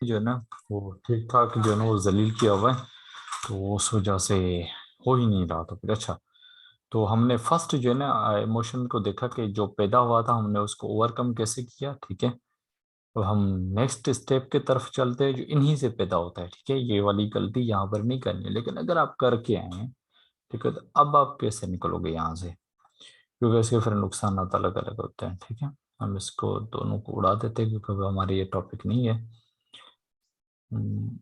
जो है ना वो ठीक ठाक जो है ना वो जलील किया हुआ है, तो उस वजह से हो ही नहीं रहा। तो फिर अच्छा, तो हमने फर्स्ट जो है ना इमोशन को देखा कि जो पैदा हुआ था हमने उसको ओवरकम कैसे किया, ठीक है। अब हम नेक्स्ट स्टेप की तरफ चलते हैं जो इन्हीं से पैदा होता है, ठीक है। ये वाली गलती यहाँ पर नहीं करनी है, लेकिन अगर आप करके आए हैं, ठीक है, तो अब आप कैसे निकलोगे यहाँ से, क्योंकि इसके फिर नुकसान अलग अलग होते हैं, ठीक है। हम इसको दोनों को उड़ा देते हैं क्योंकि अब हमारी ये टॉपिक नहीं है। हम्म,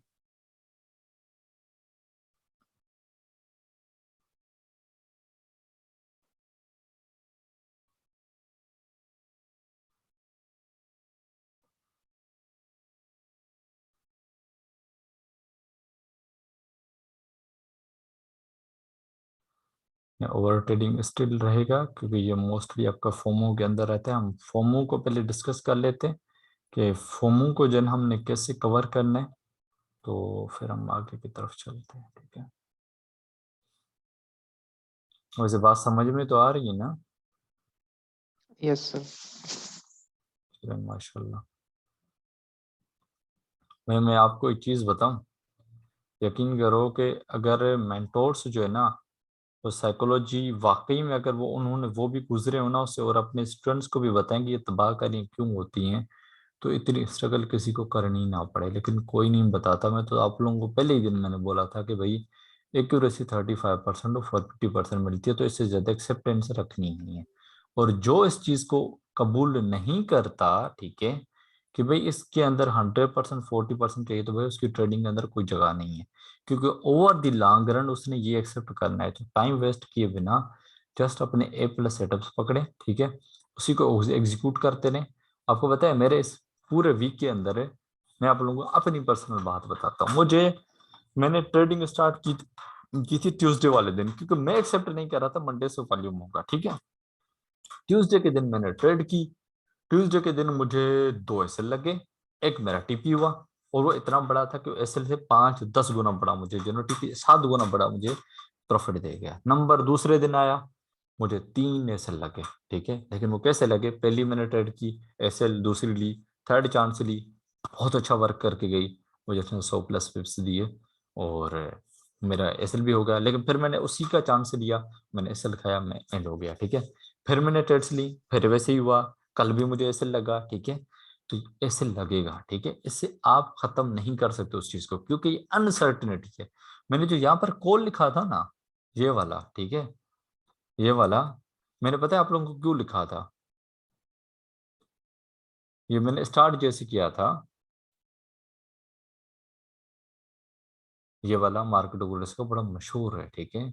ओवर ट्रेडिंग स्टिल रहेगा क्योंकि ये मोस्टली आपका फोमो के अंदर रहता है। हम फोमो को पहले डिस्कस कर लेते हैं कि फोमो को जन हमने कैसे कवर करना है, तो फिर हम आगे की तरफ चलते हैं, ठीक है। वैसे बात समझ में तो आ रही है ना? Yes sir. चलो, माशाल्लाह। मैं आपको एक चीज़ बताऊं, यकीन करो कि अगर मेंटोर्स जो है ना, तो साइकोलॉजी वाकई में अगर वो उन्होंने वो भी गुजरे हो ना उससे और अपने स्टूडेंट्स को भी बताएं कि ये तबाहकारियाँ क्यों होती हैं, तो इतनी स्ट्रगल किसी को करनी ना पड़े। लेकिन कोई नहीं बताता। मैं तो आप लोगों को पहले ही दिन मैंने बोला था कि भाई एक्यूरेसी 35% और 40% मिलती है, तो इससे ज़्यादा एक्सेप्टेंस रखनी ही नहीं है। और जो इस चीज़ को कबूल नहीं करता, ठीक है, कि भाई इसके अंदर 100% 40% चाहिए, तो भाई उसकी ट्रेडिंग के अंदर कोई जगह नहीं है। क्योंकि ओवर द लॉन्ग रन उसने ये एक्सेप्ट करना है, तो टाइम वेस्ट किए बिना जस्ट अपने A+ सेटअप्स पकड़े, ठीक है, उसी को एग्जीक्यूट करते रहे। आपको पता है मेरे इस पूरे वीक के अंदर है, मैं आप लोगों को अपनी पर्सनल बात बताता हूँ। मैंने ट्रेडिंग स्टार्ट की थी ट्यूसडे वाले दिन, क्योंकि मैं एक्सेप्ट नहीं कर रहा था मंडे से वॉल्यूम होगा, ठीक है। ट्यूसडे के दिन मैंने ट्रेड की। ट्यूसडे के दिन मुझे 2 SL लगे, एक मेरा टीपी हुआ, और वो इतना बड़ा था कि SL से 5-10 गुना बड़ा मुझे, जो टीपी 7 गुना बड़ा मुझे प्रॉफिट दे गया। नंबर दूसरे दिन आया, मुझे 3 SL लगे, ठीक है। लेकिन वो कैसे लगे, पहली मैंने ट्रेड की, SL दूसरी ली, थर्ड चांस ली, बहुत अच्छा वर्क करके गई, मुझे उसने 100+ पिप्स दिए और मेरा SL भी हो गया। लेकिन फिर मैंने उसी का चांस लिया, मैंने SL खाया, मैं एंड हो गया, ठीक है। फिर मैंने ट्रेड्स ली, फिर वैसे ही हुआ, कल भी मुझे SL लगा, ठीक है। तो SL लगेगा, ठीक है, इससे आप खत्म नहीं कर सकते उस चीज को, क्योंकि ये अनसर्टिनिटी है। मैंने जो यहाँ पर कॉल लिखा था ना, ये वाला, ठीक है, ये वाला, मैंने पता है आप लोगों को क्यों लिखा था? ये मैंने स्टार्ट जैसे किया था, ये वाला मार्केट वुलर्स का बड़ा मशहूर है, ठीक है,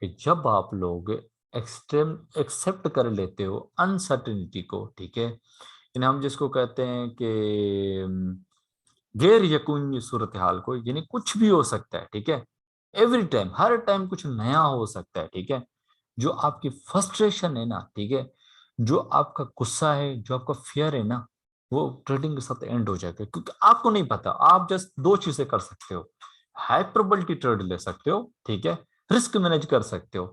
कि जब आप लोग एक्सट्रीम एक्सेप्ट कर लेते हो अनसर्टिनिटी को, ठीक है, यानी हम जिसको कहते हैं कि गैर यकीनी सूरत हाल को, यानी कुछ भी हो सकता है, ठीक है, एवरी टाइम, हर टाइम कुछ नया हो सकता है, ठीक है। जो आपकी फ्रस्ट्रेशन है ना, ठीक है, जो आपका गुस्सा है, जो आपका फियर है ना, वो ट्रेडिंग के साथ एंड हो जाएगा, क्योंकि आपको नहीं पता। आप जस्ट दो चीजें कर सकते हो, हाइपरबोलिटी ट्रेड ले सकते हो, ठीक है, रिस्क मैनेज कर सकते हो।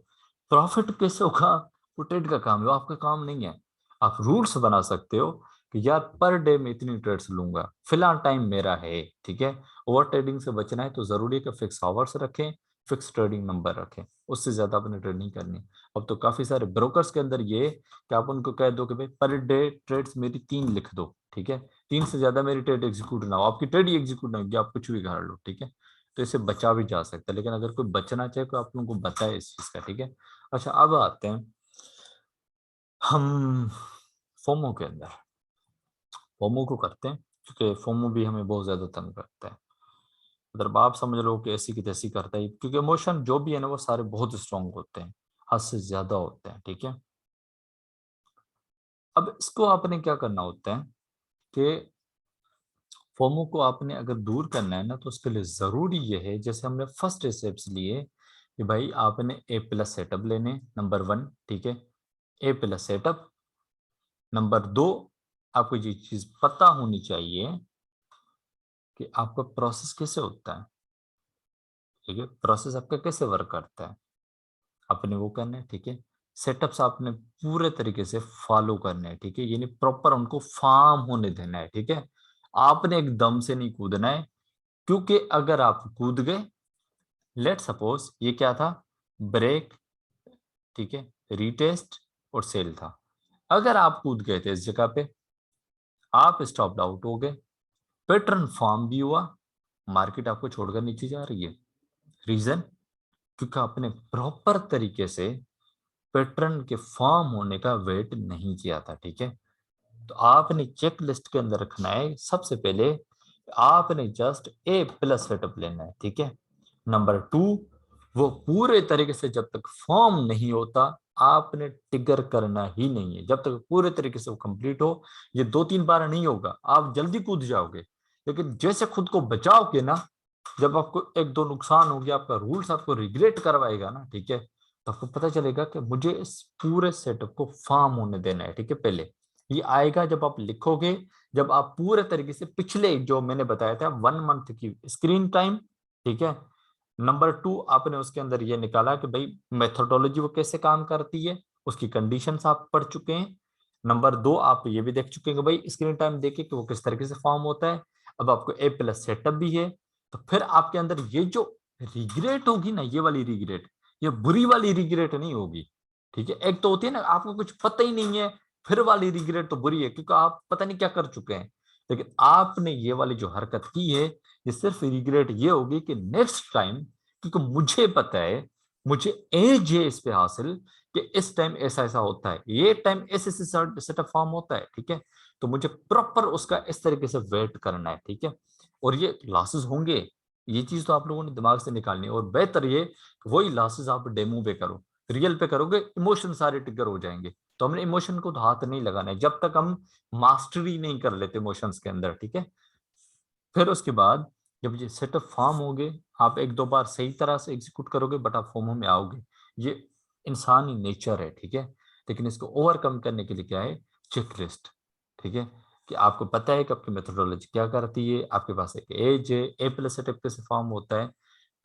प्रॉफिट कैसे होगा, वो ट्रेड का काम है, वो आपका काम नहीं है। आप रूल्स बना सकते हो कि यार पर डे में इतनी ट्रेड्स लूंगा, फिलहाल टाइम मेरा है, ठीक है। ओवर ट्रेडिंग से बचना है तो जरूरी है कि फिक्स आवर्स रखें, फिक्स ट्रेडिंग नंबर रखें, उससे ज्यादा अपने ट्रेडिंग करनी। अब तो काफी सारे ब्रोकर्स के अंदर ये कि आप उनको कह दो कि भाई पर डे ट्रेड्स मेरी 3 लिख दो, ठीक है, 3 से ज्यादा मेरी ट्रेड एग्जीक्यूट ना हो, आपकी ट्रेड ही एग्जीक्यूट ना होगी, आप कुछ भी कर लो, ठीक है। तो इससे बचा भी जा सकता है, लेकिन अगर कोई बचना चाहे तो आप लोगों को बताए इस चीज का, ठीक है। अच्छा, अब आते हैं हम फोमो के अंदर। फोमो को करते हैं क्योंकि फोमो भी हमें बहुत ज्यादा तंग करता है। मतलब आप समझ लो कि ऐसी की तैसी करता है, क्योंकि इमोशन जो भी है ना वो सारे बहुत स्ट्रांग होते हैं, हद से ज्यादा होते हैं, ठीक है। अब इसको आपने क्या करना होता है कि फोमो को आपने अगर दूर करना है ना, तो उसके लिए जरूरी ये है, जैसे हमने फर्स्ट स्टेप्स लिए कि भाई आपने A+ सेटअप लेने, नंबर 1, ठीक है, A+ सेटअप। नंबर 2, आपको ये चीज पता होनी चाहिए कि आपका प्रोसेस कैसे होता है, ठीक है, प्रोसेस आपका कैसे वर्क करता है, आपने वो करना है, ठीक है। सेटअप्स आपने पूरे तरीके से फॉलो करने हैं, ठीक है, यानी प्रॉपर उनको फार्म होने देना है, ठीक है। आपने एकदम से नहीं कूदना है, क्योंकि अगर आप कूद गए, लेट सपोज ये क्या था, ब्रेक, ठीक है, रीटेस्ट और सेल था। अगर आप कूद गए थे इस जगह पे, आप स्टॉप आउट हो गए, पैटर्न फॉर्म भी हुआ, मार्केट आपको छोड़कर नीचे जा रही है। रीजन, क्योंकि आपने प्रॉपर तरीके से पैटर्न के फॉर्म होने का वेट नहीं किया था, ठीक है। तो आपने चेक लिस्ट के अंदर रखना है सबसे पहले, आपने जस्ट ए प्लस सेटअप लेना है, ठीक है। नंबर टू, वो पूरे तरीके से जब तक फॉर्म नहीं होता, आपने ट्रिगर करना ही नहीं है। जब तक पूरे तरीके से वो कंप्लीट हो, ये 2-3 बार नहीं होगा, आप जल्दी कूद जाओगे, लेकिन जैसे खुद को बचाओगे ना, जब आपको 1-2 नुकसान हो गया, आपका रूल्स आपको रिग्रेट करवाएगा ना, ठीक है, तो आपको पता चलेगा कि मुझे इस पूरे सेटअप को फॉर्म होने देना है, ठीक है। पहले ये आएगा जब आप लिखोगे, जब आप पूरे तरीके से पिछले जो मैंने बताया था 1 मंथ की स्क्रीन टाइम, ठीक है। नंबर 2, आपने उसके अंदर ये निकाला कि भाई मेथोडोलॉजी वो कैसे काम करती है, उसकी कंडीशंस आप पढ़ चुके हैं। नंबर 2, आप ये भी देख चुके हैं कि भाई स्क्रीन टाइम देखे कि वो किस तरीके से फॉर्म होता है। अब आपको ए प्लस सेटअप भी है, तो फिर आपके अंदर ये जो रिग्रेट होगी ना, ये वाली रिग्रेट, ये बुरी वाली रिग्रेट नहीं होगी, ठीक है। एक तो होती है ना आपको कुछ पता ही नहीं है, फिर वाली रिग्रेट तो बुरी है, क्योंकि आप पता नहीं क्या कर चुके हैं। लेकिन आपने ये वाली जो हरकत की है, ये सिर्फ रिग्रेट ये होगी कि नेक्स्ट टाइम, क्योंकि मुझे पता है, मुझे एज है इस पे हासिल, कि इस टाइम ऐसा ऐसा होता है, ये टाइम ऐसे सेटअप फॉर्म होता है, ठीक है। तो मुझे प्रॉपर उसका इस तरीके से वेट करना है, ठीक है। और ये लॉसेस होंगे, ये चीज तो आप लोगों ने दिमाग से निकालनी है, और बेहतर ये वही लॉसेस आप डेमो पे करो, रियल पे करोगे इमोशन सारे ट्रिगर हो जाएंगे। तो हमने इमोशन को तो हाथ नहीं लगाना है जब तक हम मास्टरी नहीं कर लेते इमोशंस के अंदर, ठीक है। फिर उसके बाद जब ये सेटअप फॉर्म हो गए, आप 1-2 बार सही तरह से एग्जीक्यूट करोगे, बट आप फॉर्म में आओगे। ये इंसानी नेचर है, ठीक है। लेकिन इसको ओवरकम करने के लिए क्या है, चेकलिस्ट, ठीक है। कि आपको पता है कि आपकी मेथोडोलॉजी क्या करती है, आपके पास एक एज है, ए प्लस सेटअप कैसे फॉर्म होता है,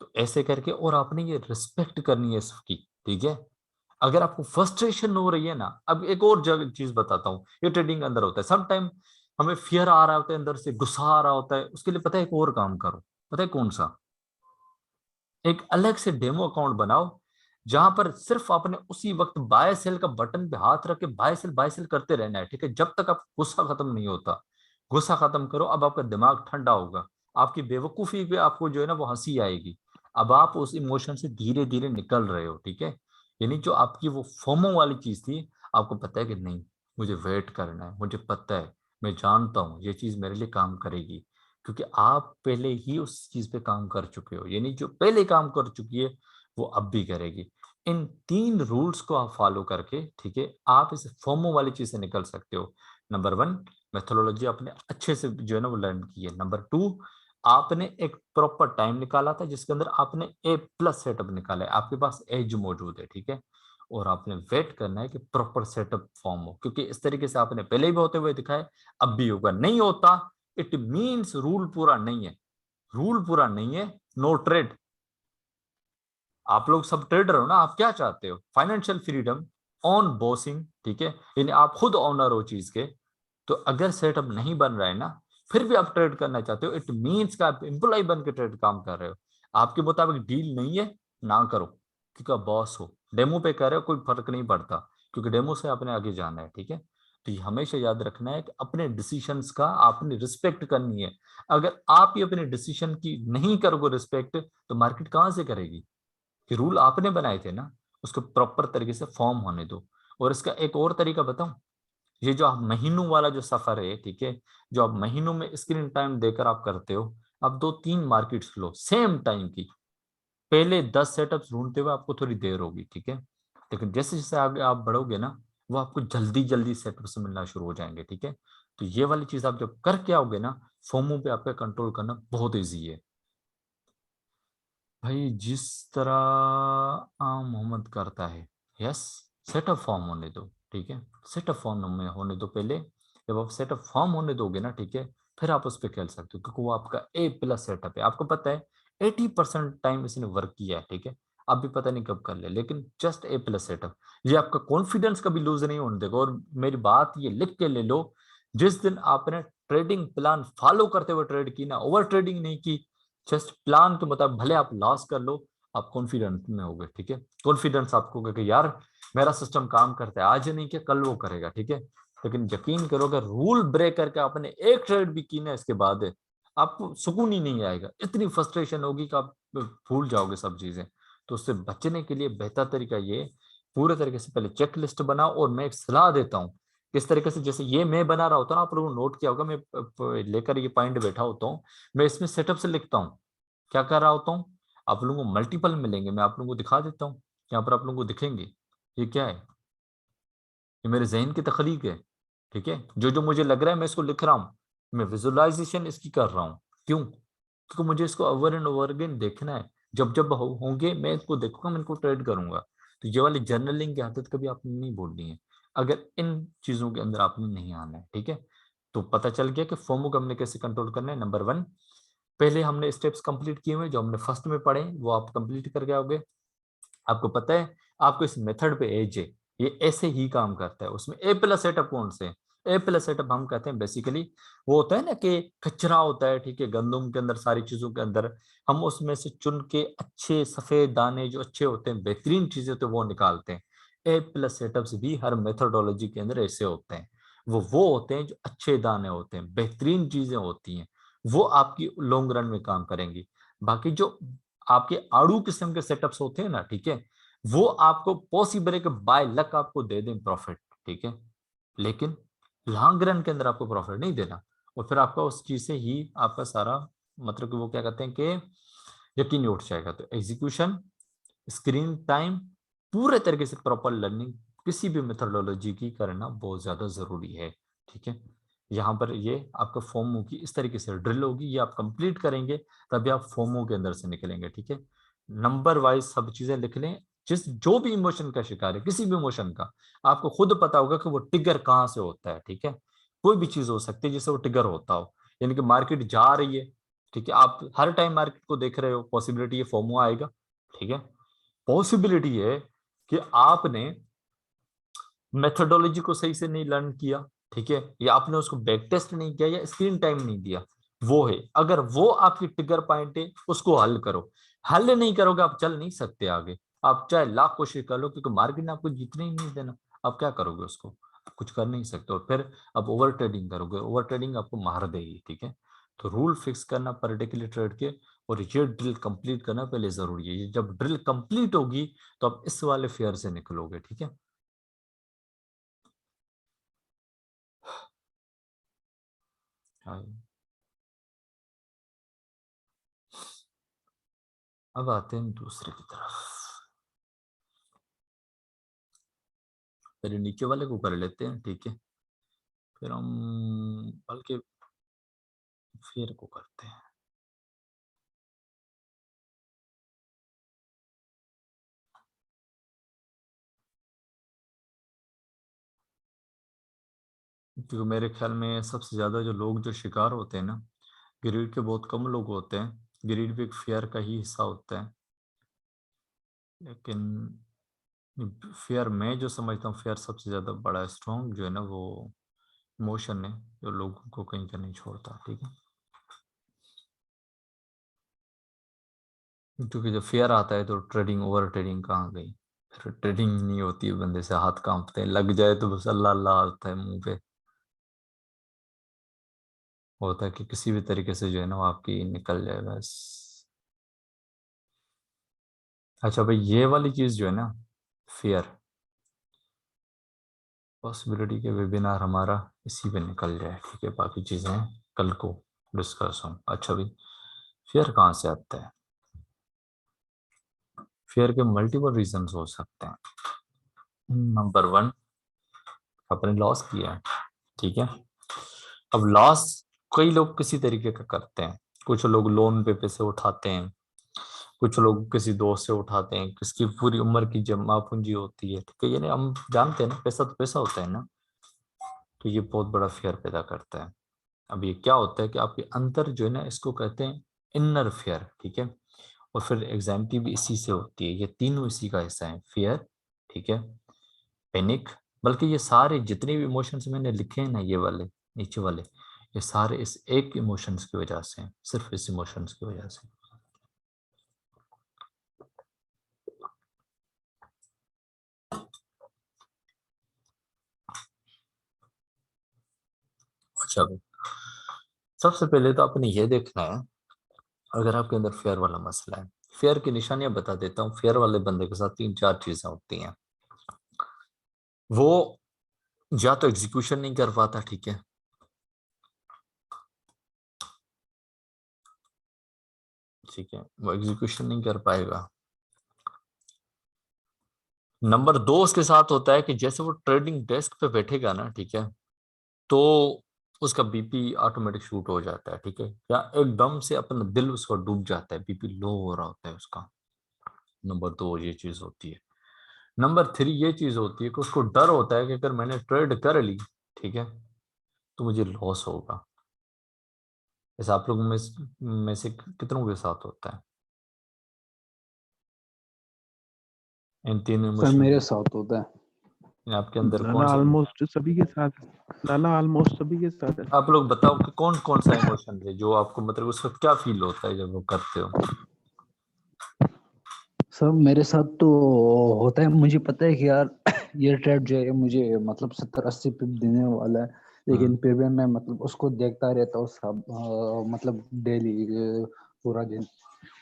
तो ऐसे करके, और आपने ये रिस्पेक्ट करनी है इसकी, ठीक है। अगर आपको फ्रस्ट्रेशन हो रही है ना, अब एक और जगह चीज बताता हूँ, ये ट्रेडिंग के अंदर होता है। सम टाइम हमें फियर आ रहा होता है, अंदर से गुस्सा आ रहा होता है, उसके लिए पता है एक और काम करो, पता है कौन सा, एक अलग से डेमो अकाउंट बनाओ, जहां पर सिर्फ आपने उसी वक्त बाय सेल का बटन पे हाथ रख के बाय सेल करते रहना है, ठीक है, जब तक आप गुस्सा खत्म नहीं होता। गुस्सा खत्म करो, अब आपका दिमाग ठंडा होगा, आपकी बेवकूफी पे आपको जो है ना वो हंसी आएगी। अब आप उस इमोशन से धीरे धीरे निकल रहे हो, ठीक है। यानी जो आपकी वो फोमो वाली चीज थी, आपको पता है कि नहीं, मुझे वेट करना है, मुझे पता है, मैं जानता हूँ ये चीज मेरे लिए काम करेगी, क्योंकि आप पहले ही उस चीज पे काम कर चुके हो, यानी जो पहले काम कर चुकी है वो अब भी करेगी। इन 3 रूल्स को आप फॉलो करके, ठीक है, आप इस फोमो वाली चीज से निकल सकते हो। नंबर 1, मेथोडोलॉजी आपने अच्छे से जो है ना वो लर्न की है। नंबर 2, आपने एक प्रॉपर टाइम निकाला था जिसके अंदर आपने ए प्लस सेटअप निकाला है, आपके पास एज मौजूद है, ठीक है। और आपने वेट करना है कि प्रॉपर सेटअप फॉर्म हो, क्योंकि इस तरीके से आपने पहले भी होते हुए दिखाए, अब भी होगा, नहीं होता इट मीन्स रूल पूरा नहीं है, रूल पूरा नहीं है, नो ट्रेड। आप लोग सब ट्रेडर हो ना, आप क्या चाहते हो, फाइनेंशियल फ्रीडम, ऑन बॉसिंग, ठीक है, यानी आप खुद ओनर हो चीज के। तो अगर सेटअप नहीं बन रहा है ना, फिर भी आप ट्रेड करना चाहते हो, इट मीन्स का आप एम्प्लॉय बन के ट्रेड काम कर रहे हो, आपके मुताबिक डील नहीं है, ना करो, क्योंकि आप बॉस हो। डेमो पे कर रहे हो, कोई फर्क नहीं पड़ता, क्योंकि डेमो से आपने आगे जाना है, ठीक है। तो ये हमेशा याद रखना है कि अपने डिसीजंस का आपने रिस्पेक्ट करनी है। अगर आप ही अपने डिसीजन की नहीं करोगे रिस्पेक्ट, तो मार्केट कहां से करेगी। कि रूल आपने बनाए थे ना, उसको प्रॉपर तरीके से फॉर्म होने दो। और इसका एक और तरीका बताऊं, ये जो आप महीनों वाला जो सफर है, ठीक है, जो आप महीनों में स्क्रीन टाइम देकर आप करते हो, आप 2-3 मार्केट्स लो सेम टाइम की, पहले 10 सेटअप्स ढूंढते हुए आपको थोड़ी देर होगी, ठीक है। लेकिन जैसे जैसे आगे आप बढ़ोगे ना, वो आपको जल्दी जल्दी सेटअप्स मिलना शुरू हो जाएंगे, ठीक है। तो ये वाली चीज आप जब करके आओगे ना, फोमो पे आपका कंट्रोल करना बहुत ईजी है। भाई जिस तरह मोहम्मद करता है, यस, सेटअप फॉर्म होने दो, ठीक है, सेटअप फॉर्म में होने दो पहले। जब आप सेटअप फॉर्म होने दोगे ना, ठीक है, फिर आप उस पर खेल सकते हो, क्योंकि वो आपका ए प्लस सेटअप है, आपको पता है 80% टाइम इसने वर्क किया है, ठीक है। आप भी पता नहीं कब कर ले, लेकिन जस्ट ए प्लस सेटअप, ये आपका कॉन्फिडेंस कभी लूज नहीं होने देगा। और मेरी बात ये लिख के ले लो, जिस दिन आपने ट्रेडिंग प्लान फॉलो करते हुए ट्रेड की ना, ओवर ट्रेडिंग नहीं की। जस्ट प्लान के मुताबिक भले आप लॉस कर लो, आप कॉन्फिडेंट में हो गए, ठीक है। कॉन्फिडेंस आपको कि यार मेरा सिस्टम काम करता है, आज नहीं किया कल वो करेगा, ठीक है। लेकिन यकीन करो अगर रूल ब्रेक करके आपने एक ट्रेड भी की ना, इसके बाद आपको सुकून ही नहीं आएगा, इतनी फ्रस्ट्रेशन होगी कि आप भूल जाओगे सब चीजें। तो उससे बचने के लिए बेहतर तरीका ये, पूरे तरीके से पहले चेक लिस्ट बनाओ। और मैं एक सलाह देता हूँ किस तरीके से, जैसे ये मैं बना रहा होता हूँ ना, आप लोगों ने नोट किया होगा, मैं लेकर ये पॉइंट बैठा होता हूँ, मैं इसमें सेटअप से लिखता हूँ क्या कर रहा होता हूँ। आप लोगों को मल्टीपल मिलेंगे, मैं आप लोगों को दिखा देता हूँ, यहाँ पर आप लोगों को दिखेंगे। ये क्या है, ये मेरे जहन की तखलीक है, ठीक है। जो जो मुझे लग रहा है मैं इसको लिख रहा हूँ, मैं विजुअलाइजेशन इसकी कर रहा हूँ। क्यों? क्योंकि मुझे इसको ओवर एंड ओवर अगेन देखना है। जब जब होंगे मैं इसको देखूंगा, मैं इनको ट्रेड करूंगा। तो ये वाली जर्नलिंग की आदत कभी आपने नहीं बोलनी है, अगर इन चीजों के अंदर आपने नहीं आना है, ठीक है। तो पता चल गया कि फोमो को हमने कैसे कंट्रोल करना है। नंबर 1, पहले हमने स्टेप्स कंप्लीट किए हुए जो हमने फर्स्ट में पढ़े, वो आप कंप्लीट करके आओगे। आपको पता है, आपको इस मेथड पे एज है, ये ऐसे ही काम करता है। उसमें ए प्लस सेटअप कौन से? ए प्लस सेटअप हम कहते हैं बेसिकली वो होता है ना कि कचरा होता है, ठीक है, गंदम के अंदर, सारी चीजों के अंदर हम उसमें से चुन के अच्छे सफेद दाने जो अच्छे होते हैं, बेहतरीन चीजें होते हैं, वो निकालते हैं। ए प्लस सेटअप्स भी हर मेथोडोलॉजी के अंदर ऐसे होते हैं। वो होते हैं जो अच्छे दाने होते हैं, बेहतरीन चीजें होती हैं, वो आपकी लॉन्ग रन में काम करेंगी। बाकी जो आपके आड़ू किस्म के सेटअप्स होते हैं ना, ठीक है, वो आपको पॉसिबल है कि बाय लक आपको दे दें प्रॉफिट, ठीक है, लेकिन लॉन्ग रन के अंदर आपको प्रॉफिट नहीं देना। और फिर आपका उस चीज से ही आपका सारा, मतलब कि वो क्या कहते हैं कि यकीन ही उठ जाएगा। तो एग्जीक्यूशन, स्क्रीन टाइम, पूरे तरीके से प्रॉपर लर्निंग किसी भी मेथोडोलॉजी की करना बहुत ज्यादा जरूरी है, ठीक है। यहाँ पर ये आपका फोमो की इस तरीके से ड्रिल होगी, ये आप कंप्लीट करेंगे तभी आप फोमो के अंदर से निकलेंगे, ठीक है। नंबर वाइज सब चीजें लिख लें। जिस जो भी इमोशन का शिकार है, किसी भी इमोशन का, आपको खुद पता होगा कि वो ट्रिगर कहाँ से होता है, ठीक है। कोई भी चीज हो सकती है जिससे वो ट्रिगर होता हो, यानी कि मार्केट जा रही है, ठीक है, आप हर टाइम मार्केट को देख रहे हो, पॉसिबिलिटी है फोमो आएगा, ठीक है। पॉसिबिलिटी है कि आपने मेथोडोलॉजी को सही से नहीं लर्न किया, ठीक है, या आपने उसको बैक टेस्ट नहीं किया, या स्क्रीन टाइम नहीं दिया, वो है। अगर वो आपकी ट्रिगर पॉइंट है, उसको हल करो। हल नहीं करोगे आप चल नहीं सकते आगे, आप चाहे लाख कोशिश कर लो, क्योंकि मार्केट ने आपको जीतने ही नहीं देना। आप क्या करोगे उसको? आप कुछ कर नहीं सकते। और फिर आप ओवर ट्रेडिंग करोगे, ओवर ट्रेडिंग आपको मार देगी, ठीक है। तो रूल फिक्स करना पर्टिकुलर ट्रेड के, और ये ड्रिल कंप्लीट करना पहले जरूरी है। ये जब ड्रिल कंप्लीट होगी तो आप इस वाले फेयर से निकलोगे, ठीक है। हाँ। अब आते हैं दूसरे की तरफ, पहले नीचे वाले को कर लेते हैं, ठीक है, फिर हम बल्कि फेयर को करते हैं। क्योंकि मेरे ख्याल में सबसे ज्यादा जो लोग जो शिकार होते हैं ना, ग्रीड के बहुत कम लोग होते हैं। ग्रीड भी एक फेयर का ही हिस्सा होता है, लेकिन फेयर मैं जो समझता हूँ, फेयर सबसे ज्यादा बड़ा स्ट्रॉन्ग जो है ना, वो इमोशन है, जो लोगों को कहीं का नहीं छोड़ता, ठीक है। क्योंकि जब फेयर आता है तो ट्रेडिंग, ओवर ट्रेडिंग कहाँ गई, फिर ट्रेडिंग नहीं होती है, बंदे से हाथ कांपते हैं, लग जाए तो बस अल्लाह अल्लाह आता है मुंह पे। होता है कि किसी भी तरीके से जो है ना वो आपकी निकल जाए बस। अच्छा भाई, ये वाली चीज जो है ना, फियर, पॉसिबिलिटी के वेबिनार हमारा इसी पे निकल जाए, ठीक है, बाकी चीजें कल को डिस्कस हों। अच्छा भाई, फियर कहाँ से आता है? फियर के मल्टीपल रीजन हो सकते हैं। नंबर 1, आपने लॉस किया है, ठीक है। अब लॉस कई लोग किसी तरीके का करते हैं। कुछ लोग लोन पे पैसे उठाते हैं, कुछ लोग किसी दोस्त से उठाते हैं, किसकी पूरी उम्र की जमा पूंजी होती है, ठीक है, यानी हम जानते हैं ना, पैसा तो पैसा होता है ना। तो ये बहुत बड़ा फेयर पैदा करता है। अब ये क्या होता है कि आपके अंतर जो है ना, इसको कहते हैं इनर फेयर, ठीक है। और फिर एग्जामिटी भी इसी से होती है, ये तीनों इसी का हिस्सा है, फियर, ठीक है, पैनिक। बल्कि ये सारे जितने भी इमोशंस मैंने लिखे हैं ना, ये वाले नीचे वाले, ये सारे इस एक इमोशंस की वजह से हैं, सिर्फ इस इमोशंस की वजह से। अच्छा भाई, सबसे पहले तो आपने ये देखना है, अगर आपके अंदर फेयर वाला मसला है, फेयर की निशानियां बता देता हूँ। फेयर वाले बंदे के साथ 3-4 चीजें होती हैं। वो या तो एग्जीक्यूशन नहीं कर पाता, ठीक है, ठीक है, वो एग्जीक्यूशन नहीं कर पाएगा। नंबर 2 उसके साथ होता है कि जैसे वो ट्रेडिंग डेस्क पे बैठेगा ना, ठीक है, तो उसका बीपी ऑटोमेटिक शूट हो जाता है, ठीक है, या एकदम से अपना दिल उसका डूब जाता है, बीपी लो हो रहा होता है उसका। नंबर 2 ये चीज होती है। नंबर 3 ये चीज होती है कि उसको डर होता है कि अगर मैंने ट्रेड कर ली, ठीक है, तो मुझे लॉस होगा। ऐसा आप लोगों में से कितनों के साथ होता है इन 3 सर इमोशन मेरे में? साथ होता है। आपके अंदर लाला कौन सा? ऑलमोस्ट सभी के साथ है। लाला ऑलमोस्ट सभी के साथ है। आप लोग बताओ कि कौन कौन सा इमोशन है जो आपको, मतलब उस वक्त क्या फील होता है जब वो करते हो? सर मेरे साथ तो होता है, मुझे पता है कि यार ये ट्रेड जो है मुझे मतलब 70-80 पिप देने वाला है, लेकिन फिर भी मैं मतलब उसको देखता रहता हूँ सब मतलब डेली पूरा दिन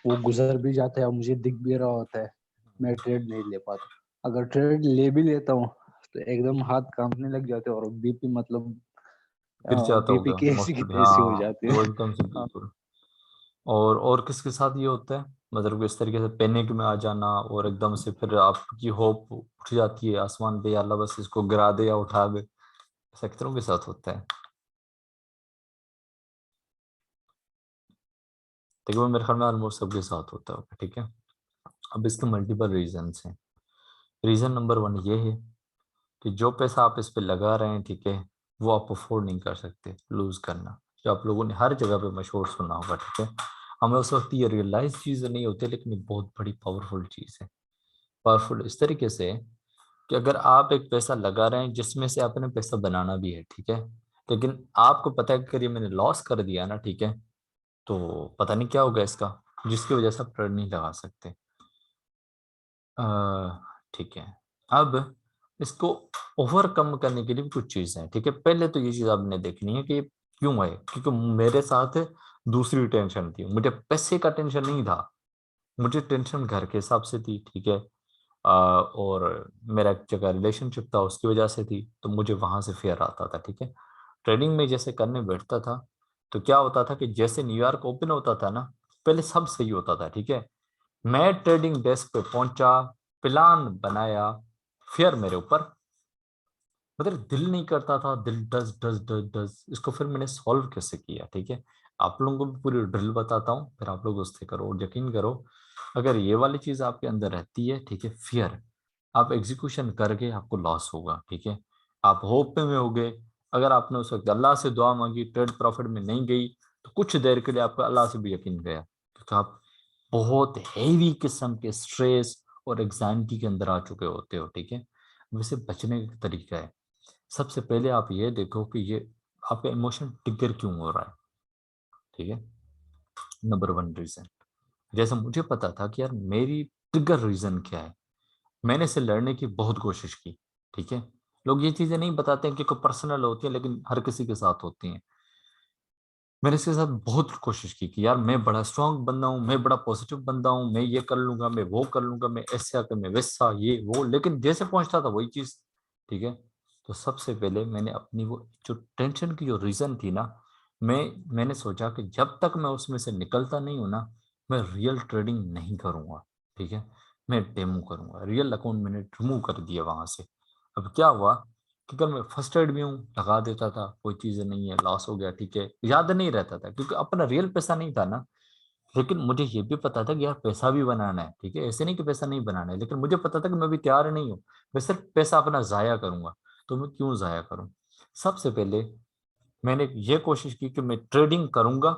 वो गुजर भी जाता है और मुझे दिख भी रहा होता है, मैं ट्रेड नहीं ले पाता। अगर ट्रेड ले भी लेता हूँ तो एकदम हाथ कांपने लग जाते हैं और बीपी मतलब गिर जाता बीपी होगा कैसी की मोस्टली, तैसी हो हाँ जाती वो है। एकदम से हाँ। बिल्कुल। और किसके साथ ये होता है, मतलब कि इस तरीके से पैनिक में आ जाना और एकदम से फिर आपकी होप उठ जाती है आसमान पे, या अल्लाह बस इसको गिरा दे या उठा दे, ऐसा कितनों के साथ होता है? देखिए वो मेरे ख्याल में ऑलमोस्ट सबके साथ होता होगा, ठीक है। अब इसके मल्टीपल रीजन हैं। रीजन नंबर 1 ये है कि जो पैसा आप इस पे लगा रहे हैं, ठीक है, वो आप अफोर्ड नहीं कर सकते लूज करना, जो आप लोगों ने हर जगह पे मशहूर सुना होगा, ठीक है। हमें उस वक्त ये रियलाइज चीज़ नहीं होती, लेकिन ये बहुत बड़ी पावरफुल चीज़ है। पावरफुल इस तरीके से कि अगर आप एक पैसा लगा रहे हैं जिसमें से आपने पैसा बनाना भी है, ठीक है, लेकिन आपको पता है कि अगर ये मैंने लॉस कर दिया ना, ठीक है, तो पता नहीं क्या होगा इसका, जिसकी वजह से आप ट्रेड नहीं लगा सकते। ठीक है। अब इसको ओवरकम करने के लिए भी कुछ चीज़ है, ठीक है। पहले तो ये चीज़ आपने देखनी है कि ये क्यों है, क्योंकि मेरे साथ दूसरी टेंशन थी, मुझे पैसे का टेंशन नहीं था, मुझे टेंशन घर के हिसाब से थी, ठीक है। और मेरा एक जगह रिलेशनशिप था उसकी वजह से थी, तो मुझे वहां से फेयर आता था, ठीक है। ट्रेडिंग में जैसे करने बैठता था तो क्या होता था कि जैसे न्यूयॉर्क ओपन होता था ना, पहले सब सही होता था, ठीक है। मैं ट्रेडिंग डेस्क पे पहुंचा, प्लान बनाया, फिर मेरे ऊपर, मतलब दिल नहीं करता था, दिल डज डज डज डज, इसको फिर मैंने सॉल्व कैसे किया, ठीक है। आप लोगों को भी पूरी ड्रिल बताता हूँ, फिर आप लोग उससे करो, और यकीन करो अगर ये वाली चीज आपके अंदर रहती है, ठीक है, फियर, आप एग्जीक्यूशन करके आपको लॉस होगा, ठीक है। आप होप में होगे, अगर आपने उस वक्त अल्लाह से दुआ मांगी, ट्रेड प्रॉफिट में नहीं गई, तो कुछ देर के लिए आपका अल्लाह से भी यकीन गया, क्योंकि आप बहुत हेवी किस्म के स्ट्रेस और एग्जाइटी के अंदर आ चुके होते हो, ठीक है। वैसे बचने का तरीका है, सबसे पहले आप ये देखो कि ये आपका इमोशन ट्रिगर क्यों हो रहा है, ठीक है। नंबर 1 रीजन, जैसे मुझे पता था कि यार मेरी ट्रिगर रीजन क्या है, मैंने इसे लड़ने की बहुत कोशिश की, ठीक है। लोग ये चीजें नहीं बताते हैं कि कोई पर्सनल होती है, लेकिन हर किसी के साथ होती हैं। मैंने इसके साथ बहुत कोशिश की कि यार मैं बड़ा स्ट्रांग बंदा हूँ, मैं बड़ा पॉजिटिव बंदा हूँ, मैं ये कर लूंगा, मैं वो कर लूंगा, मैं ऐसा कर, मैं वैसा, ये वो, लेकिन जैसे पहुंचता था वही चीज, ठीक है। तो सबसे पहले मैंने अपनी वो जो टेंशन की जो रीजन थी ना, मैंने सोचा कि जब तक मैं उसमें से निकलता नहीं हूं ना, मैं रियल ट्रेडिंग नहीं करूंगा, ठीक है। मैं डेमो करूंगा, रियल अकाउंट मैंने रिमूव कर दिया वहां से। अब क्या हुआ कि अगर मैं फर्स्ट एड भी हूँ, लगा देता था, कोई चीज़ नहीं है, लॉस हो गया, ठीक है, याद नहीं रहता था क्योंकि अपना रियल पैसा नहीं था ना। लेकिन मुझे ये भी पता था कि यार पैसा भी बनाना है, ठीक है, ऐसे नहीं कि पैसा नहीं बनाना है, लेकिन मुझे पता था कि मैं भी तैयार नहीं हूँ, मैं सिर्फ पैसा अपना जाया करूंगा। तो मैं क्यों जाया करूँ? सबसे पहले मैंने ये कोशिश की कि मैं ट्रेडिंग करूंगा,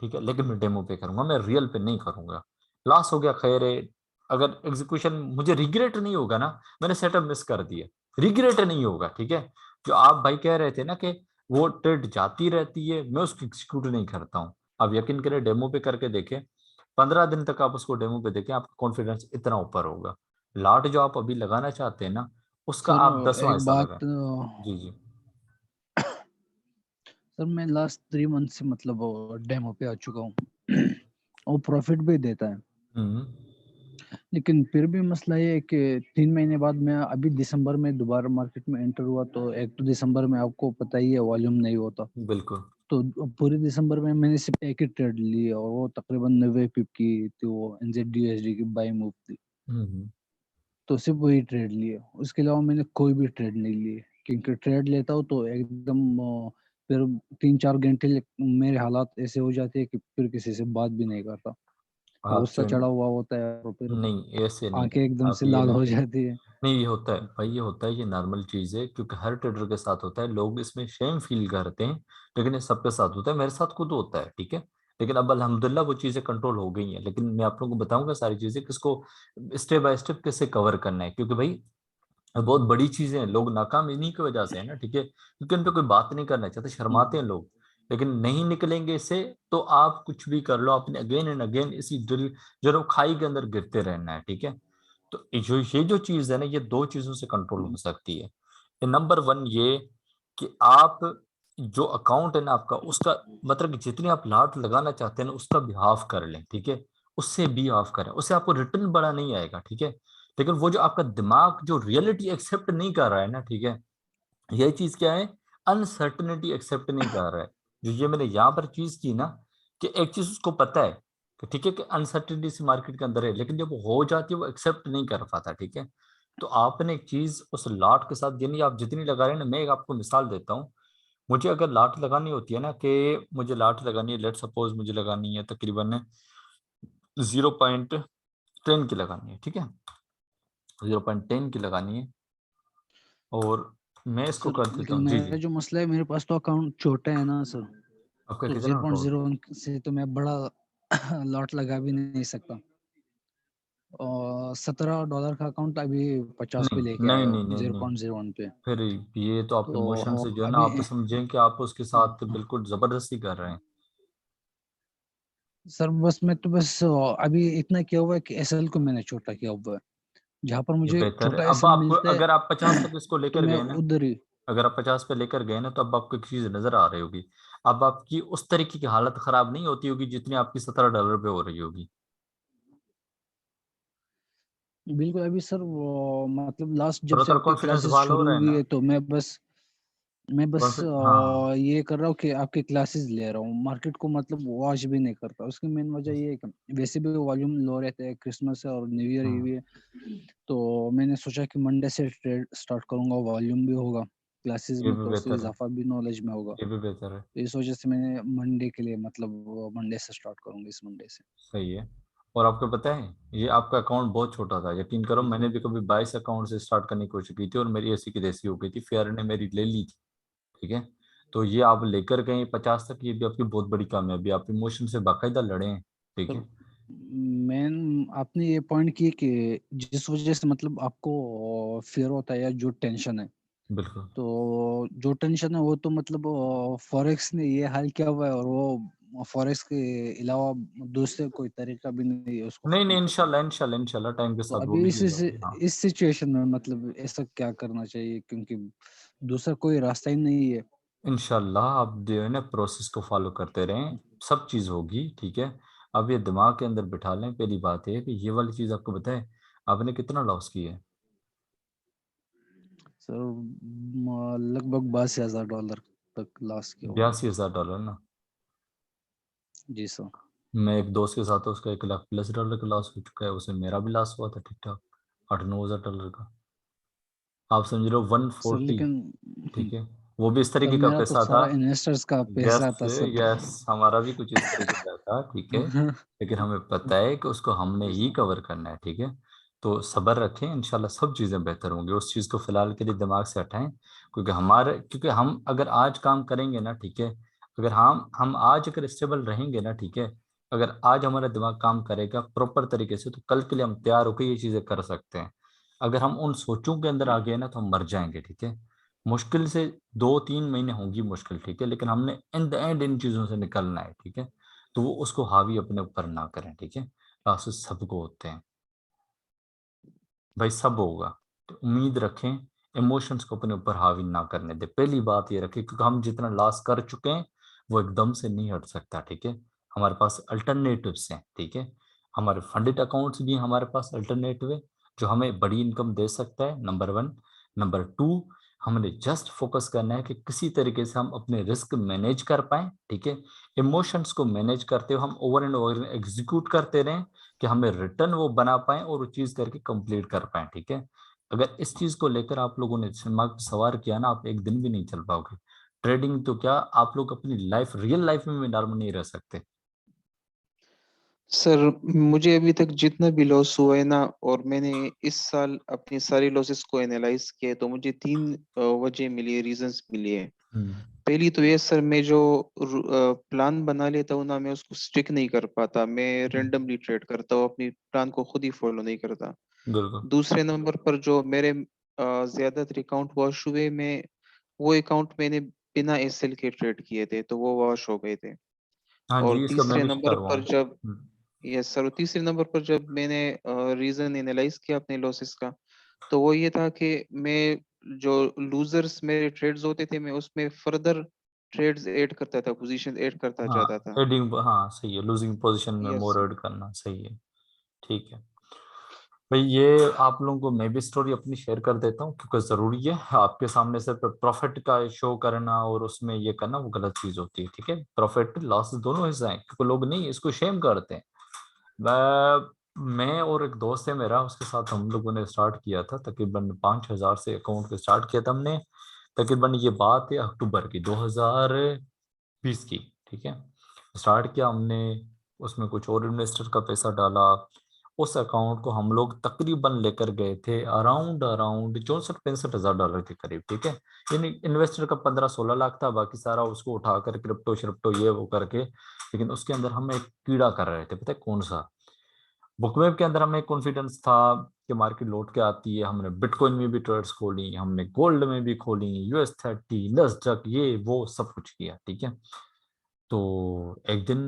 ठीक है, लेकिन मैं डेमो पे करूंगा, मैं रियल पे नहीं करूंगा। लॉस हो गया, खैर है। अगर एग्जीक्यूशन मुझे रिग्रेट नहीं होगा ना, मैंने सेटअप मिस कर दिया, रिग्रेट नहीं होगा, ठीक है। जो आप भाई कह रहे थे ना कि वो ट्रेड जाती रहती है, मैं उसको एग्जीक्यूट नहीं करता हूँ। आप यकीन करें, डेमो पे करके देखें, 15 दिन तक आप उसको डेमो पे देखें, आपका कॉन्फिडेंस इतना ऊपर होगा। लाट जो आप अभी लगाना चाहते हैं ना, उसका सर आप 10वां एक हिस्सा बात लगाएं। जी जी। सर मैं लास्ट 3 मंथ से मतलब डेमो पे आ चुका हूँ और प्रॉफिट भी देता है, हम्म। लेकिन फिर भी मसला ये है कि 3 महीने बाद मैं अभी दिसंबर में दोबारा मार्केट में एंटर हुआ, तो एक तो दिसंबर में आपको पता ही है वॉल्यूम नहीं होता, बिल्कुल। तो पूरे दिसंबर में मैंने सिर्फ एक ही ट्रेड ली और वो तकरीबन 90 पिप की थी, वो NZD/USD की बाई मूव थी, हम्म। तो सिर्फ वही ट्रेड लिए, उसके अलावा मैंने कोई भी ट्रेड नहीं ली, क्योंकि ट्रेड लेता हूँ तो एकदम फिर 3-4 घंटे मेरे हालात ऐसे हो जाते हैं कि फिर किसी से बात भी नहीं करता, आप गुस्सा जो चढ़ा हुआ होता है और फिर नहीं, ऐसे नहीं, आंखें एकदम आप से ये लाल नहीं हो करें। जाती है। नहीं, ये होता है भाई, ये होता है, ये नॉर्मल चीज है, क्योंकि हर ट्रेडर के साथ होता है। लोग इसमें शेम फील करते हैं, लेकिन ये सबके साथ होता है, मेरे साथ खुद होता है, ठीक है। लेकिन अब अल्हम्दुलिल्लाह वो चीजें कंट्रोल हो गई हैं। लेकिन मैं आप लोगों को बताऊंगा सारी चीजें किसको स्टेप बाय स्टेप कैसे कवर करना है, क्योंकि भाई बहुत बड़ी चीजें हैं। लोग नाकाम इन्हीं की वजह से है ना, ठीक है, क्योंकि उन पे कोई बात नहीं करना चाहते, शर्माते हैं लोग। लेकिन नहीं निकलेंगे इससे, तो आप कुछ भी कर लो, आपने अगेन एंड अगेन इसी ड्रिल जो खाई के अंदर गिरते रहना है, ठीक है। तो ये जो चीज है ना, ये दो चीजों से कंट्रोल हो सकती है। नंबर वन ये कि आप जो अकाउंट है ना आपका, उसका मतलब कि जितनी आप लाट लगाना चाहते हैं ना, उसका भी हाफ कर लें, ठीक है। उससे भी हाफ करें, उससे आपको रिटर्न बड़ा नहीं आएगा, ठीक है। लेकिन वो जो आपका दिमाग जो रियलिटी एक्सेप्ट नहीं कर रहा है ना, ठीक है, यही चीज क्या है, अनसर्टेनिटी एक्सेप्ट नहीं कर रहा है। जो ये मैंने यहाँ पर चीज की ना, कि एक चीज उसको पता है कि ठीक है कि अनसर्टेनिटी से मार्केट के अंदर है, लेकिन जब वो हो जाती है वो एक्सेप्ट नहीं कर पाता, ठीक है। तो आपने एक चीज उस लाट के साथ, यानी आप जितनी लगा रहे हैं ना, मैं एक आपको मिसाल देता हूँ। मुझे अगर लाट लगानी होती है ना, कि मुझे लाट लगानी है, लेट सपोज मुझे लगानी है तकरीबन 0.10 की लगानी है, ठीक है, 0.10 की लगानी है, और मैं इसको सर कर देता लेकिन हूँ। जी मेरा जी। जो मसला है, मेरे पास तो अकाउंट छोटा है ना सर, आपका तो कितना zero point account? Zero one से तो मैं बड़ा लॉट लगा भी नहीं सकता, और $17 का अकाउंट अभी 50 पे नहीं लेके नहीं आया नहीं हूँ नहीं जीरो नहीं, पॉइंट जीरो वन पे। फिर ये तो आप इमोशन तो से जो है ना, अभी आप समझें कि आप उसके साथ बिल्कुल जबरदस्ती कर रहे हैं। सर बस मैं तो बस अभी इतना किया हुआ है कि SL को मैंने छोटा किया हुआ है, जहाँ पर ये मुझे बेहतर है। छोटा अब SL आप मिलता अगर आप 50 है तक इसको तो लेकर मैं गए ना, उधर ही। अगर आप 50 पे लेकर गए ना, तो अब आपको एक चीज नजर आ रही होगी। अब आपकी उस तरीके की हालत खराब नहीं होती होगी जितनी आपकी $17 पे हो रही होगी। बिल्कुल अभी सर वो मतलब लास्ट जब थोड़ा से थोड़ा आपकी कॉन्फिडेंस क्लासेस बहाल हो शुरू रहा है हुई ना। है, तो मैं बस हाँ हाँ। ये कर रहा हूँ कि आपके क्लासेस ले रहा हूँ, मार्केट को मतलब वॉच भी नहीं करता। उसकी मेन वजह ये है कि वैसे भी वॉल्यूम लो रहते हैं, क्रिसमस है और न्यू ईयर ये हम्म, भी है, तो मैंने सोचा कि मंडे से ट्रेड स्टार्ट करूंगा, वॉल्यूम भी होगा, क्लासेस ये में भी थोड़ा सा बेहतर है, इजाफा भी नॉलेज में होगा। ये भी बेहतर है। तो इस वजह से मैंने मंडे के लिए मतलब मंडे से स्टार्ट करूंगा, इस मंडे से। सही है। और आपको पता है, ये आपका अकाउंट बहुत छोटा था, यकीन करो, मैंने भी कभी 22 अकाउंट से स्टार्ट करने की कोशिश की थी, और मेरी ऐसी की तैसी हो गई थी, फेयर ने मेरी ले ली थी, ठीक है। तो ये आप लेकर गए 50 तक, ये भी आपकी बहुत बड़ी कामयाबी, आप इमोशन से बाकायदा लड़े हैं, ठीक सर है। मैन आपने ये पॉइंट की कि जिस वजह से मतलब आपको फियर होता है या जो टेंशन है, बिल्कुल। तो जो टेंशन है वो तो मतलब फॉरेक्स ने ये हाल किया हुआ है, और वो फॉरेक्स के अलावा दूसरे कोई तरीका भी नहीं है उसको नहीं नहीं, खत्म करने का। इंशाल्लाह इंशाल्लाह इंशाल्लाह टाइम के तो साथ वो अभी भी हो जाएगी, हाँ। इस सिचुएशन में मतलब ऐसा क्या करना चाहिए, क्योंकि दूसरा कोई रास्ता ही नहीं है। इंशाल्लाह आप जो है ना प्रोसेस को फॉलो करते रहें, सब चीज़ होगी, ठीक है। अब ये दिमाग के अंदर बिठा लें, पहली बात है कि ये वाली चीज़ आपको बताएं, आपने कितना लॉस किया है? सर लगभग $82,000 तक लॉस किया हुआ है। $82,000 ना। जी सर। मैं एक दोस्त के साथ, उसका $1 लाख+ का लॉस हो चुका है, उसे मेरा भी लॉस हुआ था ठीक ठाक, $8-9 हज़ार का। आप समझ लो वन सर फोर्टी लेकिन ठीक है। वो भी इस सर तरीके का मेरा तो पैसा था। सारा इन्वेस्टर्स का यस पैसा था सर। यस, हमारा भी कुछ इस तरीके का था, ठीक है। लेकिन हमें पता है कि उसको हमने ही कवर करना है, ठीक है। तो सब्र रखें, इंशाल्लाह सब चीज़ें बेहतर होंगी। उस चीज़ को फिलहाल के लिए दिमाग से हटाएं, क्योंकि हम अगर आज काम करेंगे ना, ठीक है, अगर हम आज अगर स्टेबल रहेंगे ना, ठीक है, अगर आज हमारा दिमाग काम करेगा प्रॉपर तरीके से, तो कल के लिए हम तैयार होकर ये चीज़ें कर सकते हैं। अगर हम उन सोचों के अंदर आ गए ना, तो हम मर जाएंगे, ठीक है। मुश्किल से 2-3 महीने होंगी मुश्किल, ठीक है, लेकिन हमने इन द एंड इन चीजों से निकलना है, ठीक है। तो वो उसको हावी अपने ऊपर ना करें, ठीक है। लॉसेस सबको होते हैं भाई, सब होगा। तो उम्मीद रखें, इमोशंस को अपने ऊपर हावी ना करने दे। पहली बात ये रखें, क्योंकि हम जितना लॉस कर चुके हैं वो एकदम से नहीं हट सकता, ठीक है। हमारे पास अल्टरनेटिव्स हैं, ठीक है। हमारे फंडेड अकाउंट्स भी हमारे पास अल्टरनेटिव है जो हमें बड़ी इनकम दे सकता है, नंबर 1। नंबर 2, हमने जस्ट फोकस करना है कि किसी तरीके से हम अपने रिस्क मैनेज कर पाए, ठीक है। इमोशंस को मैनेज करते हुए हम ओवर एंड ओवर एग्जीक्यूट करते रहें कि हमें रिटर्न वो बना पाए और वो चीज करके कंप्लीट कर पाए, ठीक है। अगर इस चीज को लेकर आप लोगों ने दिमाग पे सवार किया ना, आप एक दिन भी नहीं चल पाओगे। ट्रेडिंग तो क्या, आप लोग अपनी लाइफ, रियल लाइफ में भी नॉर्मल नहीं रह सकते। सर मुझे अभी तक जितना भी लॉस हुआ है ना, और मैंने इस साल अपनी सारी लॉसेस को एनालाइज किया, तो मुझे 3 वजह मिली है, रीजंस मिली है। पहली तो ये सर, मैं जो प्लान बना लेता हूँ ना, मैं उसको स्टिक नहीं कर पाता, मैं रेंडमली ट्रेड करता हूँ, अपनी प्लान को खुद ही फॉलो नहीं करता। बिल्कुल। दूसरे नंबर पर जो मेरे ज्यादातर अकाउंट वॉश हुए, मैं वो अकाउंट मैंने बिना एसएल के ट्रेड किए थे, तो वो वॉश हो गए थे। हाँ और जी, इसका मैं तीसरे भी नंबर शिकार हुआ पर हूँ। जब यस सर, तीसरे नंबर पर जब मैंने रीजन एनालाइज किया अपने लॉसेस का, तो वो ये था कि मैं जो लूजर्स मेरे ट्रेड्स होते थे, मैं उसमें फर्दर ट्रेड्स ऐड करता था, पोजीशन ऐड करता हाँ, जाता था। एडिंग, हाँ सही है, लूजिंग पोजीशन में यस मोर सर। ऐड करना सही है, ठीक है। भाई ये आप लोगों को मैं भी स्टोरी अपनी शेयर कर देता हूँ, क्योंकि जरूरी है। आपके सामने सिर्फ प्रॉफिट का शो करना और उसमें ये करना वो गलत चीज होती है, ठीक है। प्रॉफिट लॉस दोनों हिस्सा है, क्योंकि लोग नहीं इसको शेम करते हैं। मैं और एक दोस्त है मेरा, उसके साथ हम लोगों ने स्टार्ट किया था, तकरीबन 5,000 से अकाउंट के स्टार्ट किया था हमने। तकरीबन ये बात है अक्टूबर की 2020 की, ठीक है। स्टार्ट किया हमने, उसमें कुछ और इन्वेस्टर का पैसा डाला। उस अकाउंट को हम लोग तकरीबन लेकर गए थे अराउंड अराउंड 64-65 हज़ार डॉलर के करीब, ठीक है। यानी इन्वेस्टर का 15-16 लाख था, बाकी सारा उसको उठाकर क्रिप्टो श्रिप्टो ये वो करके। लेकिन उसके अंदर हम एक कीड़ा कर रहे थे, पता है कौन सा? बुकवेब के अंदर हमें कॉन्फिडेंस था कि मार्केट लौट के आती है। हमने बिटकॉइन में भी ट्रेड्स खोली, हमने गोल्ड में भी खोली, US30, नस्डक, ये वो सब कुछ किया, ठीक है। तो एक दिन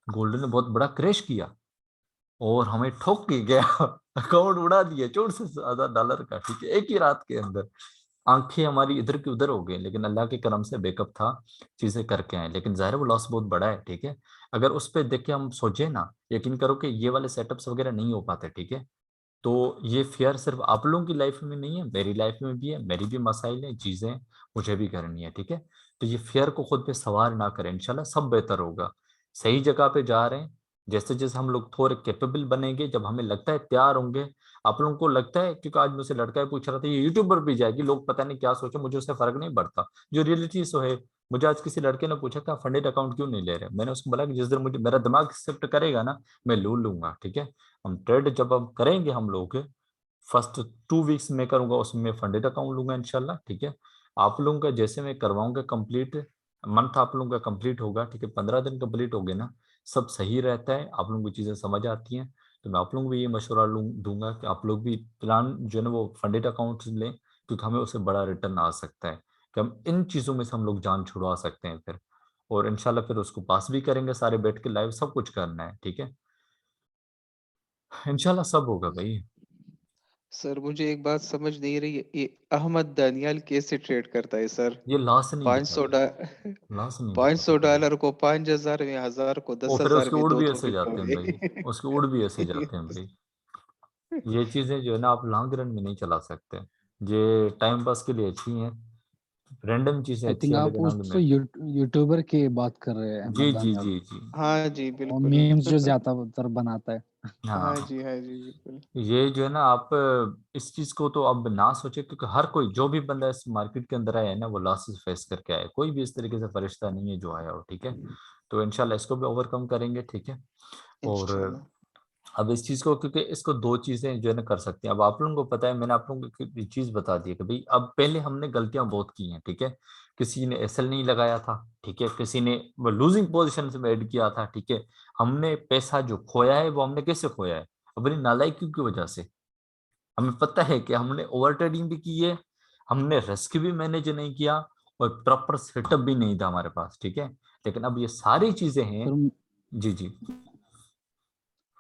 गोल्ड ने बहुत बड़ा क्रैश किया और हमें ठोक के गया। अकाउंट उड़ा दिया 64,000 डॉलर का, ठीक है, एक ही रात के अंदर। आंखें हमारी इधर की उधर हो गई, लेकिन अल्लाह के करम से बैकअप था, चीजें करके आए। लेकिन जाहिर है वो लॉस बहुत बड़ा है, ठीक है। अगर उस पर देख के हम सोचे ना, यकीन करो कि ये वाले सेटअप्स वगैरह नहीं हो पाते, ठीक है। तो ये फेयर सिर्फ आप लोगों की लाइफ में नहीं है, मेरी लाइफ में भी है, मेरी भी मसाइल है, चीजें मुझे भी करनी है, ठीक है। तो ये फेयर को खुद पे सवार ना करें, इंशाल्लाह सब बेहतर होगा। सही जगह पे जा रहे हैं। जैसे जैसे हम लोग थोड़े कैपेबल बनेंगे, जब हमें लगता है तैयार होंगे, आप लोगों को लगता है, क्योंकि आज मुझसे लड़का पूछ रहा था ये यूट्यूबर भी जाएगी, लोग पता नहीं क्या सोचे, मुझे उससे फर्क नहीं पड़ता, जो रियलिटी सो है। मुझे आज किसी लड़के ने पूछा कि फंडेड अकाउंट क्यों नहीं ले रहे, मैंने उसको बोला कि जिस दिन मुझे मेरा दिमाग शिफ्ट करेगा ना, मैं लूंगा, ठीक है। हम ट्रेड जब हम करेंगे, हम लोग फर्स्ट 2 वीक्स में करूंगा, उसमें फंडेड अकाउंट लूंगा इंशाल्लाह, ठीक है। आप लोगों का जैसे मैं करवाऊंगा कंप्लीट, मंथ आप लोगों का कंप्लीट होगा, ठीक है, 15 दिन कंप्लीट हो गए ना, सब सही रहता है, आप लोगों को चीजें समझ आती हैं। तो मैं आप लोगों को भी ये मशवरा दूंगा कि आप लोग भी प्लान जो है ना वो फंडेड अकाउंट लें, क्योंकि हमें उससे बड़ा रिटर्न आ सकता है, कि हम इन चीजों में से हम लोग जान छुड़वा सकते हैं फिर। और इंशाल्लाह फिर उसको पास भी करेंगे, सारे बैठ के लाइव सब कुछ करना है, ठीक है। इंशाल्लाह सब होगा भाई। सर मुझे एक बात समझ नहीं रही है, ये अहमद दानियाल कैसे ट्रेड करता है सर? ये लॉस नहीं 500 दिखाता, डॉलर लॉस नहीं 500 दिखाता कभी। डॉलर को 5,000 में, 1,000 को और दस फिर हजार उसके में, उड़ दो भी दो ऐसे मिनटों जाते हैं भाई, उसके उड़ भी ऐसे जाते हैं में। भाई। ये चीजें जो है ना आप लॉन्ग रन में नहीं चला सकते। ये टाइम पास के लिए अच्छी हैं, रैंडम चीजें आई अच्छी थिंक हैं, आप लेकिन लॉन्ग उसको में। यूट्यूबर की बात कर रहे हैं, जी अहमद जी दानियाल। जी जी। हाँ जी और बिल्कुल। मीम्स जो ज्यादातर बनाता है। हाँ, हाँ जी बिल्कुल। ये जो है ना आप इस चीज को तो अब ना सोचे, क्योंकि हर कोई जो भी बंदा इस मार्केट के अंदर आया है ना, वो लॉसेस फेस करके आया है, कोई भी इस तरीके से फरिश्ता नहीं है जो आया हो, ठीक है। तो इंशाल्लाह इसको भी ओवरकम करेंगे, ठीक है। और इंशाल्लाह। अब इस चीज को, क्योंकि इसको दो चीजें जो है ना कर सकते हैं। अब आप लोगों को पता है, मैंने आप लोगों को एक चीज बता दी है कि भाई अब पहले हमने गलतियां बहुत की हैं, ठीक है। किसी ने एसएल नहीं लगाया था, ठीक है, किसी ने लूजिंग पोजीशन में ऐड किया था, ठीक है। हमने पैसा जो खोया है वो हमने कैसे खोया है? अपनी नालायकी की वजह से। हमें पता है कि हमने ओवर ट्रेडिंग भी की है, हमने रिस्क भी मैनेज नहीं किया और प्रॉपर सेटअप भी नहीं था हमारे पास, ठीक है। लेकिन अब ये सारी चीजें हैं। सर जी जी।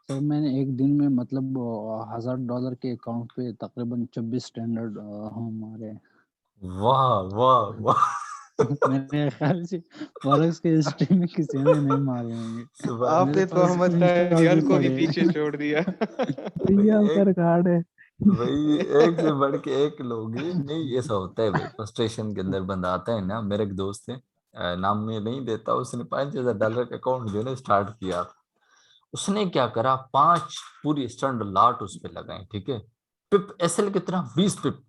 सर मैंने एक दिन में मतलब $1000 के अकाउंट पे तकरीबन 24 स्टैंडर्ड हमारे वाह वाह वाह। मेरे ख्याल से फॉरेक्स के हिस्ट्री में किसी ने नहीं मारे होंगे। सुबह मेरे आपने तो पास अहमद स्क्रीनशॉट भी दानियाल को भी पड़े पीछे हैं। छोड़ दिया। भैया भाई आपका एक, रिकॉर्ड है। भाई एक से बढ़ के एक लोग हैं। नहीं ऐसा होता है भाई, फ्रस्ट्रेशन के अंदर बंदा आता है ना। मेरे एक दोस्त है, नाम में नहीं देता, उसने $5000 का अकाउंट जो है ना स्टार्ट किया। उसने क्या करा, 5 पूरी स्टैंड लाट उस पे लगाए, ठीक है। पिप एसएल कितना, 20 पिप।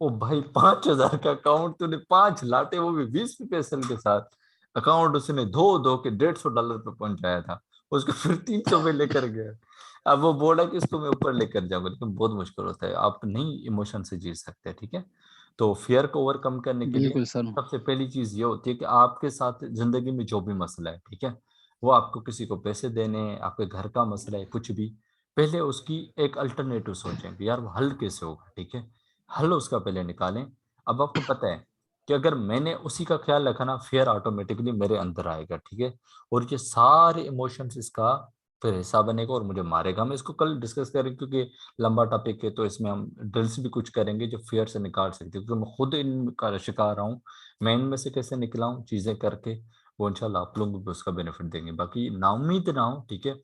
ओ भाई 5000 का अकाउंट तूने 5 लाटे, वो भी 20 पिप एसएल के साथ। अकाउंट उसने धो धो के $150 पे पहुंचाया था। उसको फिर 300 पे लेकर गया। अब वो बोला कि इसको मैं ऊपर लेकर जाऊंगा, लेकिन बहुत मुश्किल होता है, आप नहीं इमोशन से जी सकते, ठीक है। तो फियर को ओवरकम करने के लिए बिल्कुल सर। सबसे पहली चीज ये होती है कि आपके साथ जिंदगी में जो भी मसला है, ठीक है, वो आपको किसी को पैसे देने, आपके घर का मसला है, कुछ भी, पहले उसकी एक अल्टरनेटिव सोचें कि यार वो हल कैसे होगा, ठीक है। हल उसका पहले निकालें। अब आपको पता है कि अगर मैंने उसी का ख्याल रखा ना, फियर ऑटोमेटिकली मेरे अंदर आएगा, ठीक है। और ये सारे इमोशंस इसका फिर हिस्सा बनेगा और मुझे मारेगा। हम इसको कल डिस्कस करेंगे क्योंकि लंबा टॉपिक है, तो इसमें हम ड्रिल्स भी कुछ करेंगे जो फियर से निकाल सकते हैं, क्योंकि मैं खुद इनका शिकार रहा हूँ। मैं इनमें से कैसे निकला हूँ चीजें करके, वो इंशाल्लाह आप लोगों को भी उसका बेनिफिट देंगे। बाकी नाउम्मीद ना हो, ठीक है,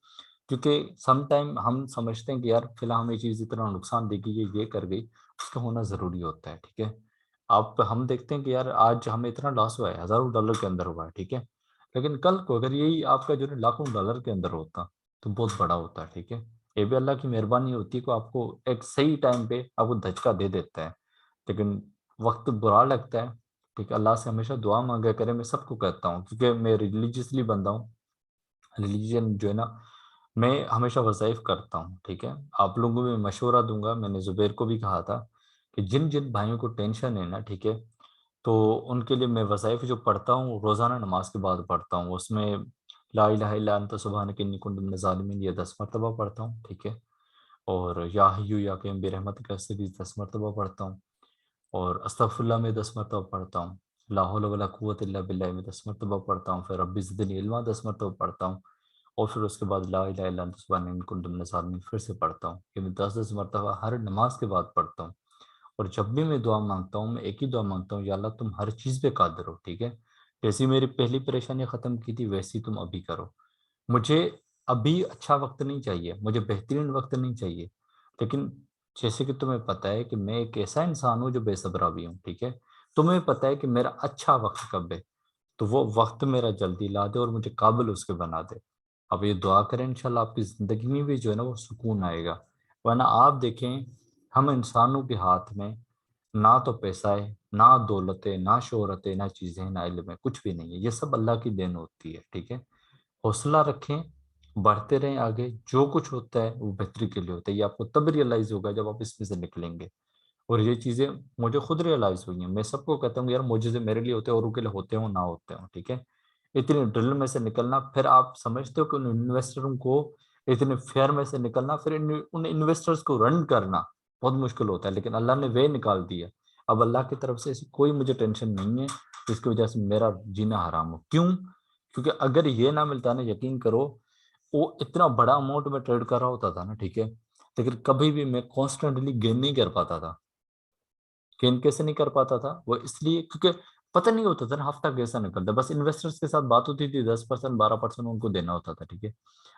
क्योंकि सम टाइम हम समझते हैं कि यार फिलहाल हमें चीज़ इतना नुकसान देगी, ये कर गई, उसका होना ज़रूरी होता है, ठीक है। आप हम देखते हैं कि यार आज हमें इतना लॉस हुआ है, हज़ारों डॉलर के अंदर हुआ है, ठीक है। लेकिन कल को अगर यही आपका जो है लाखों डॉलर के अंदर होता तो बहुत बड़ा होता है, ठीक है। ये भी अल्लाह की मेहरबानी होती है कि आपको एक सही टाइम पे आपको धचका दे देता है। लेकिन वक्त बुरा लगता है, ठीक है। अल्लाह से हमेशा दुआ मांगा करें, मैं सबको कहता हूँ, क्योंकि मैं रिलीजियसली बंदा हूँ। रिलीजन जो है ना, मैं हमेशा वज़ाइफ करता हूँ, ठीक है। आप लोगों को भी मशवरा दूंगा, मैंने जुबैर को भी कहा था कि जिन जिन भाइयों को टेंशन है ना, ठीक है, तो उनके लिए मैं वज़ाइफ जो पढ़ता हूँ रोज़ाना नमाज के बाद पढ़ता हूँ। उसमें ला इलाहा इल्ला अंत सुब्हानक इन्नी कुन्तु मिनज़ ज़ालिमीन ये 10 मरतबा पढ़ता हूँ, ठीक है। और या हय्यु या क़य्यूम बिरहमतिक भी 10 मरतबा पढ़ता हूँ। और अस्तगफिरुल्लाह में 10 मरतबा पढ़ता हूँ। ला हौला वला कुव्वता इल्ला बिल्लाह में 10 मरतबा पढ़ता हूँ। फिर रब्बी ज़िदनी इल्मा 10 मरतबा पढ़ता हूँ। और फिर उसके बाद ला इलाहा इल्ला अंत सुब्हानक इन्नी कुन्तु मिनज़ ज़ालिमीन फिर से पढ़ता हूँ। ये मैं 10-10 मरतबा हर नमाज के बाद पढ़ता हूँ। और जब भी मैं दुआ मांगता हूँ, मैं एक ही दुआ मांगता हूँ, या अल्लाह तुम हर चीज़ पे कादिर हो, ठीक है। जैसी मेरी पहली परेशानी ख़त्म की थी, वैसी तुम अभी करो। मुझे अभी अच्छा वक्त नहीं चाहिए, मुझे बेहतरीन वक्त नहीं चाहिए, लेकिन जैसे कि तुम्हें पता है कि मैं एक ऐसा इंसान हूँ जो बेसब्रा भी हूँ, ठीक है। तुम्हें पता है कि मेरा अच्छा वक्त कब है, तो वो वक्त मेरा जल्दी ला दे और मुझे काबिल उसके बना दे। अब ये दुआ करें, इंशाल्लाह आपकी ज़िंदगी में भी जो है ना वो सुकून आएगा। वरना आप देखें, हम इंसानों के हाथ में ना तो पैसा है, ना दौलत है, ना शोहरत है, ना चीज़ें हैं, ना इल्म है, कुछ भी नहीं है। ये सब अल्लाह की देन होती है, ठीक है। हौसला रखें, बढ़ते रहें आगे। जो कुछ होता है वो बेहतरी के लिए होता है। ये आपको तब रियलाइज़ होगा जब आप इसमें से निकलेंगे। और ये चीज़ें मुझे खुद रियलाइज़ हुई हैं। मैं सबको कहता हूँ यार मोज़ेज़े मेरे लिए होते हैं, औरों के लिए होते हों, ना होते हों, ठीक है। इतनी ड्रिल में से निकलना, फिर आप समझते हो कि उन इन्वेस्टरों को इतने फेयर में से निकलना, फिर उन इन्वेस्टर्स को रन करना बहुत मुश्किल होता है, लेकिन अल्लाह ने वे निकाल दिया। अब अल्लाह की तरफ से ऐसी कोई मुझे टेंशन नहीं है जिसकी वजह से मेरा जीना हराम हो। क्यों? क्योंकि अगर ये ना मिलता ना, यकीन करो, वो इतना बड़ा अमाउंट में ट्रेड कर रहा होता था ना, ठीक है, लेकिन कभी भी मैं कॉन्स्टेंटली गेन नहीं कर पाता था। गेन कैसे नहीं कर पाता था? वो इसलिए क्योंकि पता नहीं होता था ना हफ्ता कैसा निकलता है। बस इन्वेस्टर्स के साथ बात होती थी, 10% 12% उनको देना होता था, ठीक है।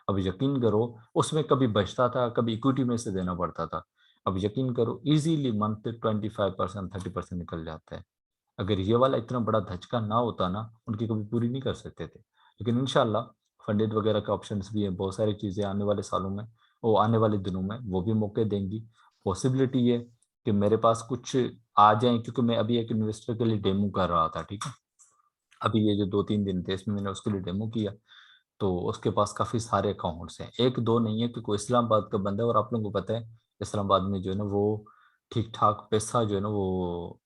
अब यकीन करो, उसमें कभी बचता था, कभी इक्विटी में से देना पड़ता था। अब यकीन करो इज़िली मंथ 25% 30% निकल जाता है। अगर ये वाला इतना बड़ा धचका ना होता ना, उनकी कभी पूरी नहीं कर सकते थे। लेकिन इंशाल्लाह फंडेड वगैरह का ऑप्शंस भी है, बहुत सारी चीज़ें आने वाले सालों में, वो आने वाले दिनों में वो भी मौके देंगी। पॉसिबिलिटी है कि मेरे पास कुछ आ जाएँ, क्योंकि मैं अभी एक इन्वेस्टर के लिए डेमो कर रहा था, ठीक है। अभी ये जो 2-3 दिन थे इसमें मैंने उसके लिए डेमो किया, तो उसके पास काफ़ी सारे अकाउंट्स हैं। 1-2 नहीं है, क्योंकि वो इस्लामाबाद का बंदा है और आप लोगों को पता है इस्लामाबाद में जो है ना वो ठीक-ठाक पैसा जो है ना वो